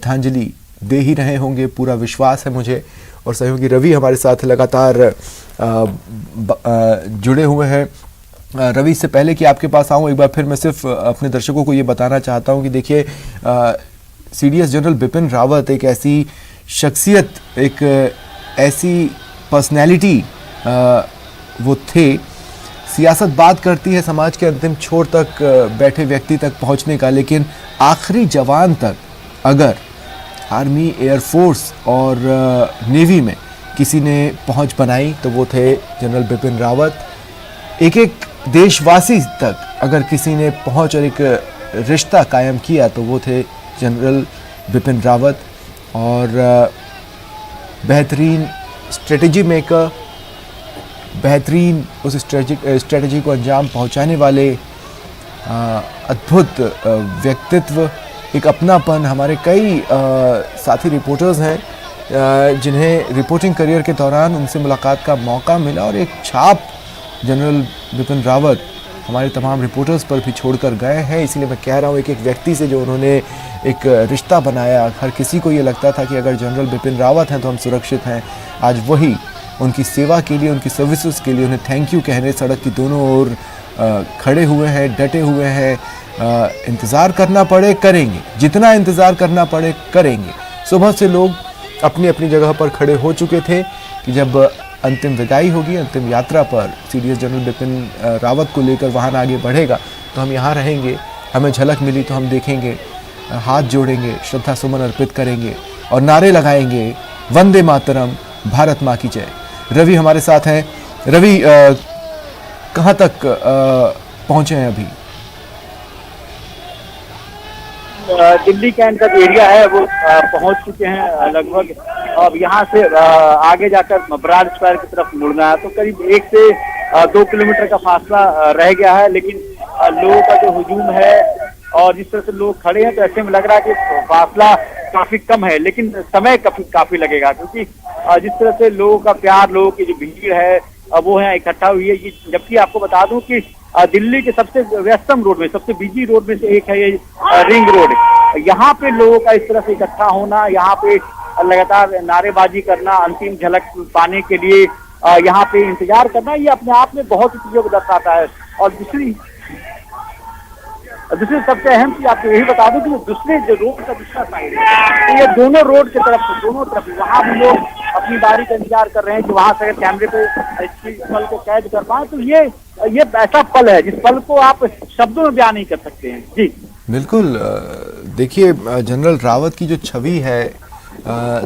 श्रद्धांजलि दे ही रहे होंगे, पूरा विश्वास है मुझे। और सहयोगी रवि हमारे साथ लगातार जुड़े हुए हैं। रवि, से पहले कि आपके पास आऊँ, एक बार फिर मैं सिर्फ अपने दर्शकों को ये बताना चाहता हूँ कि देखिए, सीडीएस जनरल बिपिन रावत एक ऐसी शख्सियत, एक ऐसी पर्सनैलिटी वो थे। सियासत बात करती है समाज के अंतिम छोर तक बैठे व्यक्ति तक पहुंचने का, लेकिन आखिरी जवान तक अगर आर्मी, एयरफोर्स और नेवी में किसी ने पहुंच बनाई तो वो थे जनरल बिपिन रावत। एक एक देशवासी तक अगर किसी ने पहुंच और एक रिश्ता कायम किया तो वो थे जनरल बिपिन रावत। और बेहतरीन स्ट्रेटजी मेकर, बेहतरीन उस स्ट्रेटजी को अंजाम पहुंचाने वाले अद्भुत व्यक्तित्व, एक अपनापन। हमारे कई साथी रिपोर्टर्स हैं जिन्हें रिपोर्टिंग करियर के दौरान उनसे मुलाकात का मौका मिला और एक छाप जनरल बिपिन रावत हमारे तमाम रिपोर्टर्स पर भी छोड़कर गए हैं। इसीलिए मैं कह रहा हूँ, एक एक व्यक्ति से जो उन्होंने एक रिश्ता बनाया, हर किसी को ये लगता था कि अगर जनरल बिपिन रावत हैं तो हम सुरक्षित हैं। आज वही उनकी सेवा के लिए, उनकी सर्विसेज के लिए उन्हें थैंक यू कहने सड़क की दोनों ओर खड़े हुए हैं, डटे हुए हैं। इंतज़ार करना पड़े करेंगे, जितना इंतज़ार करना पड़े करेंगे। सुबह से लोग अपनी अपनी जगह पर खड़े हो चुके थे कि जब अंतिम विदाई होगी, अंतिम यात्रा पर सीडीएस जनरल बिपिन रावत को लेकर वाहन आगे बढ़ेगा तो हम यहाँ रहेंगे। हमें झलक मिली तो हम देखेंगे, हाथ जोड़ेंगे, श्रद्धा सुमन अर्पित करेंगे और नारे लगाएंगे, वंदे मातरम, भारत माँ की जय। रवि हमारे साथ हैं। रवि, कहाँ तक पहुँचे हैं अभी? दिल्ली कैंट का जो एरिया है वो पहुंच चुके हैं लगभग। अब यहाँ से आगे जाकर ब्राड स्क्वायर की तरफ मुड़ना है तो करीब 1 से 2 किलोमीटर का फासला रह गया है। लेकिन लोगों का जो हुजूम है और जिस तरह से लोग खड़े हैं तो ऐसे में लग रहा है कि फासला काफी कम है, लेकिन समय काफी लगेगा, क्योंकि जिस तरह से लोगों का प्यार, लोगों की जो भीड़ है वो है इकट्ठा हुई है। जबकि आपको बता दूं कि दिल्ली के सबसे व्यस्तम रोड में, सबसे बिजी रोड में से एक है ये रिंग रोड। यहाँ पे लोगों का इस तरह से इकट्ठा होना, यहाँ पे लगातार नारेबाजी करना, अंतिम झलक पाने के लिए यहाँ पे इंतजार करना, ये अपने आप में बहुत सी चीजों को दर्शाता है। और दूसरी सबसे अहम चीज आपको यही बता दूं कि दूसरे जो रोड का दूसरा साइड है तो ये दोनों रोड की तरफ, दोनों तरफ वहाँ भी लोग अपनी बारी का इंतजार कर रहे हैं कि वहां से अगर कैमरे पे इस पल को कैद कर पाए। तो ये ऐसा पल है जिस पल को आप शब्दों में बयान नहीं कर सकते हैं। जी बिल्कुल। देखिए, जनरल रावत की जो छवि है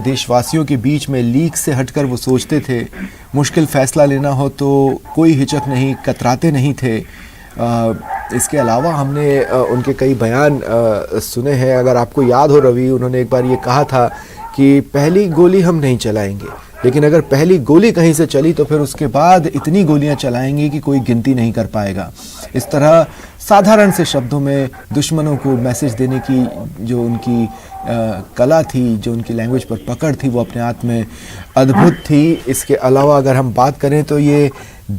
देशवासियों के बीच में, लीक से हटकर वो सोचते थे, मुश्किल फैसला लेना हो तो कोई हिचक नहीं, कतराते नहीं थे। इसके अलावा हमने उनके कई बयान सुने हैं। अगर आपको याद हो रवि, उन्होंने एक बार ये कहा था कि पहली गोली हम नहीं चलाएंगे, लेकिन अगर पहली गोली कहीं से चली तो फिर उसके बाद इतनी गोलियां चलाएंगे कि कोई गिनती नहीं कर पाएगा। इस तरह साधारण से शब्दों में दुश्मनों को मैसेज देने की जो उनकी कला थी, जो उनकी लैंग्वेज पर पकड़ थी, वो अपने आप में अद्भुत थी। इसके अलावा अगर हम बात करें तो ये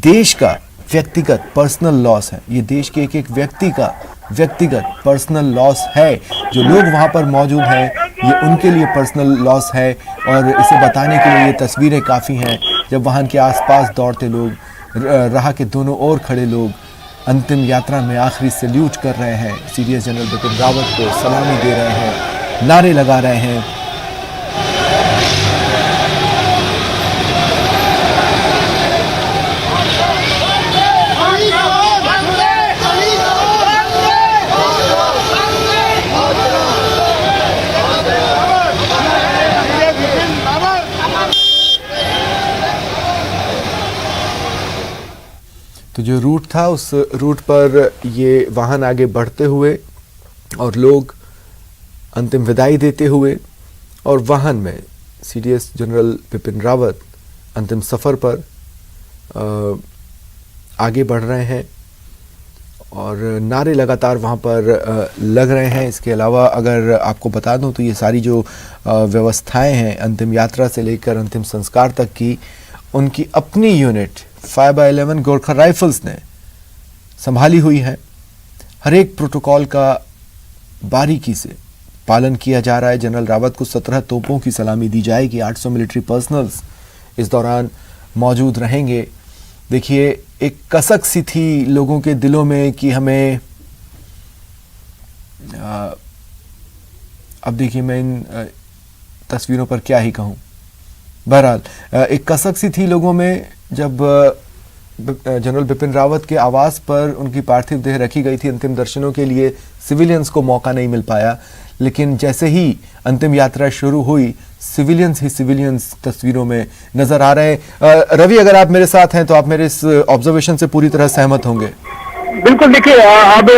देश का व्यक्तिगत पर्सनल लॉस है, ये देश के एक एक व्यक्ति का व्यक्तिगत पर्सनल लॉस है। जो लोग वहाँ पर मौजूद हैं ये उनके लिए पर्सनल लॉस है। और इसे बताने के लिए ये तस्वीरें काफ़ी हैं, जब वाहन के आसपास दौड़ते लोग, राह के दोनों ओर खड़े लोग अंतिम यात्रा में आखिरी सैल्यूट कर रहे हैं, सीडीएस जनरल बिपिन रावत को सलामी दे रहे हैं, नारे लगा रहे हैं। तो जो रूट था उस रूट पर ये वाहन आगे बढ़ते हुए और लोग अंतिम विदाई देते हुए, और वाहन में सीडीएस जनरल बिपिन रावत अंतिम सफ़र पर आगे बढ़ रहे हैं और नारे लगातार वहाँ पर लग रहे हैं। इसके अलावा अगर आपको बता दूं तो ये सारी जो व्यवस्थाएं हैं अंतिम यात्रा से लेकर अंतिम संस्कार तक की, उनकी अपनी यूनिट 5/11 गोरखा राइफल्स ने संभाली हुई है। हर एक प्रोटोकॉल का बारीकी से पालन किया जा रहा है। जनरल रावत को 17 तोपों की सलामी दी जाएगी। 800 मिलिट्री पर्सनल्स इस दौरान मौजूद रहेंगे। देखिए, एक कसक सी थी लोगों के दिलों में कि हमें अब देखिए मैं इन तस्वीरों पर क्या ही कहूँ। बहरहाल एक कसक सी थी लोगों में जब जनरल बिपिन रावत के आवास पर उनकी पार्थिव देह रखी गई थी अंतिम दर्शनों के लिए। सिविलियंस को मौका नहीं मिल पाया, लेकिन जैसे ही अंतिम यात्रा शुरू हुई सिविलियंस ही सिविलियंस तस्वीरों में नजर आ रहे हैं। रवि, अगर आप मेरे साथ हैं तो आप मेरे इस ऑब्जर्वेशन से पूरी तरह सहमत होंगे। बिल्कुल, देखिए अब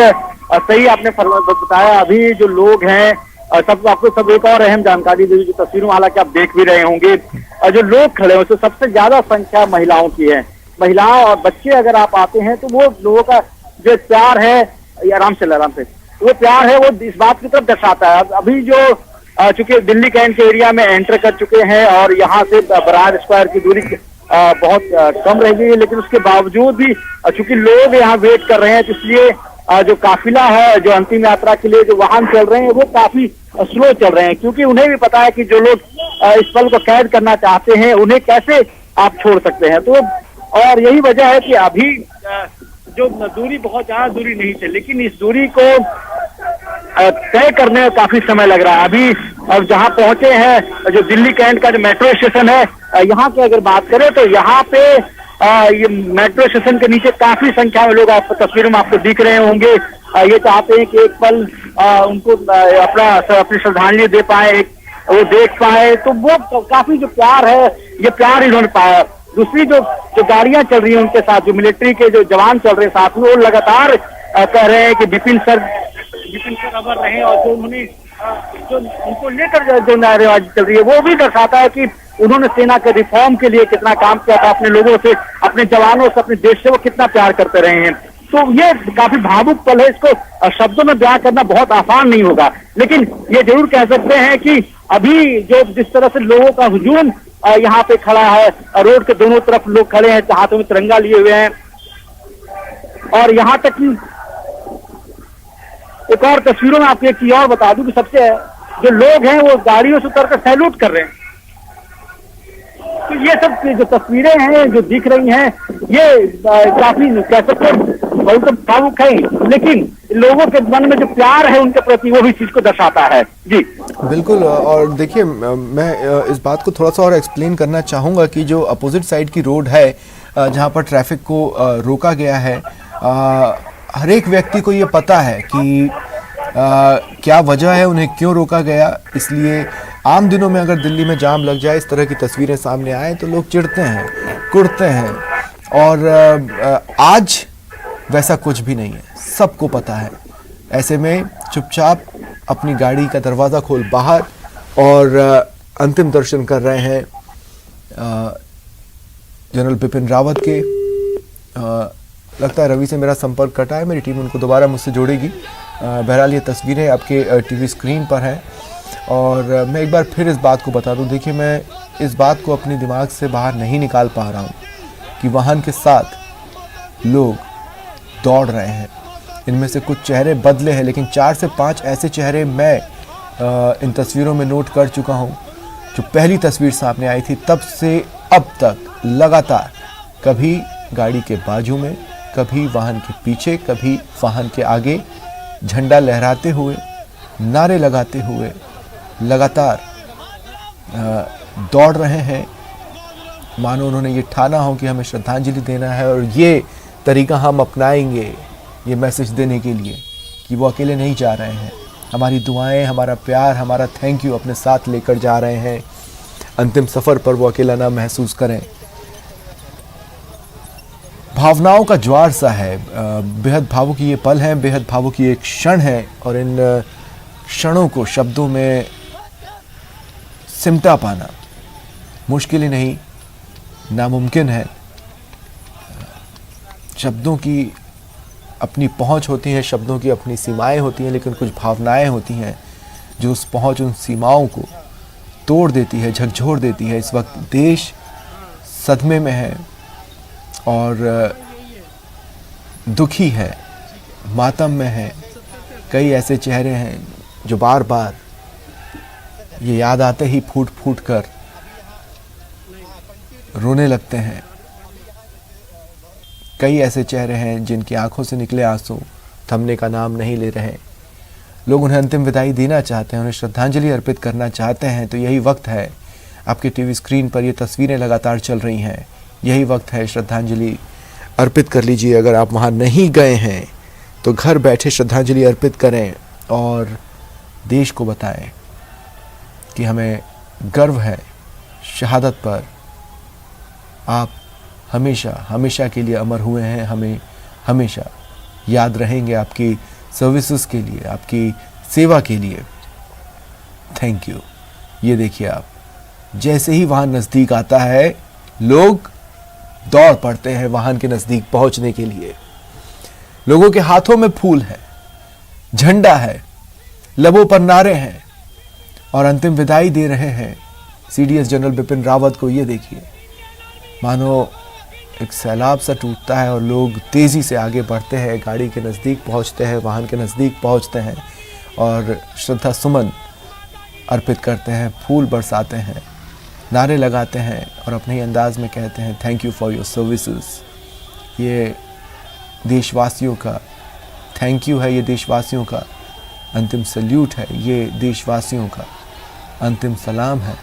सही आपने बताया। अभी जो लोग हैं सब आपको सब एक और अहम जानकारी दी, जो तस्वीरों हालांकि आप देख भी रहे होंगे, जो लोग खड़े हैं उसमें सबसे ज्यादा संख्या महिलाओं की है। महिलाएं और बच्चे अगर आप आते हैं तो वो लोगों का जो प्यार है, आराम से वो प्यार है, वो इस बात की तरफ दर्शाता है। अभी जो चूंकि दिल्ली कैंट के एरिया में एंटर कर चुके हैं और यहाँ से बरार स्क्वायर की दूरी बहुत कम रह गई है, लेकिन उसके बावजूद भी चूंकि लोग यहाँ वेट कर रहे हैं, तो इसलिए जो काफिला है, जो अंतिम यात्रा के लिए जो वाहन चल रहे हैं वो काफी स्लो चल रहे हैं, क्योंकि उन्हें भी पता है कि जो लोग इस पल को कैद करना चाहते हैं उन्हें कैसे आप छोड़ सकते हैं। तो और यही वजह है कि अभी जो दूरी बहुत ज्यादा दूरी नहीं थी, लेकिन इस दूरी को तय करने में काफी समय लग रहा है। अभी अब जहां पहुंचे हैं, जो दिल्ली कैंट का जो मेट्रो स्टेशन है, यहाँ की अगर बात करें तो यहाँ पे ये मेट्रो स्टेशन के नीचे काफी संख्या में लोग आपको तस्वीरों में आपको दिख रहे होंगे। ये चाहते हैं कि एक पल उनको अपनी श्रद्धांजलि दे पाए, वो देख पाए, तो वो काफी जो प्यार है ये प्यार इन्होंने पाया। दूसरी जो गाड़ियां चल रही हैं उनके साथ जो मिलिट्री के जो जवान चल रहे हैं साथ में, वो लगातार कह रहे हैं कि बिपिन सर अमर रहे, और जो उन्होंने जो उनको लेकर जो नारेबाजी चल रही है वो भी दर्शाता है कि उन्होंने सेना के रिफॉर्म के लिए कितना काम किया था, अपने लोगों से, अपने जवानों से, अपने देश से वो कितना प्यार करते रहे हैं। तो ये काफी भावुक पल है, इसको शब्दों में बयां करना बहुत आसान नहीं होगा, लेकिन ये जरूर कह सकते हैं कि अभी जो जिस तरह से लोगों का हुजूम यहाँ पे खड़ा है, रोड के दोनों तरफ लोग खड़े हैं, हाथों में तिरंगा लिए हुए हैं, और यहाँ तक कि एक और तस्वीरों में आपको एक चीज और बता दूं कि सबसे जो लोग हैं वो गाड़ियों से उतरकर सैल्यूट कर रहे हैं। तो ये सब जो तस्वीरें हैं जो दिख रही हैं, ये काफी कह सकते हैं बहुत भावुक है, लेकिन लोगों के मन में जो प्यार है उनके प्रति वो भी चीज को दर्शाता है। जी बिल्कुल। और देखिए, मैं इस बात को थोड़ा सा और एक्सप्लेन करना चाहूँगा कि जो अपोजिट साइड की रोड है जहाँ पर ट्रैफिक को रोका गया है, हर एक व्यक्ति को ये पता है कि क्या वजह है, उन्हें क्यों रोका गया। इसलिए आम दिनों में अगर दिल्ली में जाम लग जाए, इस तरह की तस्वीरें सामने आए तो लोग चिढ़ते हैं, कुढ़ते हैं, और आज वैसा कुछ भी नहीं है, सबको पता है। ऐसे में चुपचाप अपनी गाड़ी का दरवाज़ा खोल बाहर और अंतिम दर्शन कर रहे हैं जनरल बिपिन रावत के। लगता है रवि से मेरा संपर्क कटा है, मेरी टीम उनको दोबारा मुझसे जोड़ेगी। बहरहाल ये तस्वीरें आपके टीवी स्क्रीन पर हैं, और मैं एक बार फिर इस बात को बता दूं, देखिए मैं इस बात को अपने दिमाग से बाहर नहीं निकाल पा रहा हूं कि वाहन के साथ लोग दौड़ रहे हैं। इनमें से कुछ चेहरे बदले हैं, लेकिन 4 से 5 ऐसे चेहरे मैं इन तस्वीरों में नोट कर चुका हूं। जो पहली तस्वीर सामने आई थी तब से अब तक लगातार कभी गाड़ी के बाजू में, कभी वाहन के पीछे, कभी वाहन के आगे झंडा लहराते हुए, नारे लगाते हुए लगातार दौड़ रहे हैं, मानो उन्होंने ये ठाना हो कि हमें श्रद्धांजलि देना है, और ये तरीका हम अपनाएंगे ये मैसेज देने के लिए कि वो अकेले नहीं जा रहे हैं। हमारी दुआएं, हमारा प्यार, हमारा थैंक यू अपने साथ लेकर जा रहे हैं। अंतिम सफ़र पर वो अकेला ना महसूस करें। भावनाओं का ज्वार सा है, बेहद भावुक ये पल है, बेहद भावुक ये एक क्षण है, और इन क्षणों को शब्दों में सिमटा पाना मुश्किल ही नहीं, नामुमकिन है। शब्दों की अपनी पहुंच होती है, शब्दों की अपनी सीमाएं होती हैं, लेकिन कुछ भावनाएं होती हैं जो उस पहुंच, उन सीमाओं को तोड़ देती है, झकझोर देती है। इस वक्त देश सदमे में है और दुखी है, मातम में है। कई ऐसे चेहरे हैं जो बार बार ये याद आते ही फूट फूट कर रोने लगते हैं। कई ऐसे चेहरे हैं जिनकी आंखों से निकले आंसू थमने का नाम नहीं ले रहे। लोग उन्हें अंतिम विदाई देना चाहते हैं, उन्हें श्रद्धांजलि अर्पित करना चाहते हैं। तो यही वक्त है, आपके टीवी स्क्रीन पर ये तस्वीरें लगातार चल रही हैं, यही वक्त है, श्रद्धांजलि अर्पित कर लीजिए। अगर आप वहाँ नहीं गए हैं तो घर बैठे श्रद्धांजलि अर्पित करें और देश को बताएं कि हमें गर्व है शहादत पर। आप हमेशा हमेशा के लिए अमर हुए हैं, हमें हमेशा याद रहेंगे आपकी सर्विसेज के लिए, आपकी सेवा के लिए। Thank you. ये देखिए आप, जैसे ही वाहन नज़दीक आता है लोग दौड़ पड़ते हैं वाहन के नज़दीक पहुंचने के लिए। लोगों के हाथों में फूल है, झंडा है, लबों पर नारे हैं और अंतिम विदाई दे रहे हैं सीडीएस जनरल बिपिन रावत को। ये देखिए, मानो एक सैलाब सा टूटता है और लोग तेज़ी से आगे बढ़ते हैं, गाड़ी के नज़दीक पहुंचते हैं, वाहन के नज़दीक पहुंचते हैं और श्रद्धा सुमन अर्पित करते हैं, फूल बरसाते हैं, नारे लगाते हैं और अपने ही अंदाज में कहते हैं thank you for your services. ये देशवासियों का थैंक यू है, ये देशवासियों का अंतिम सल्यूट है, ये देशवासियों का अंतिम सलाम है।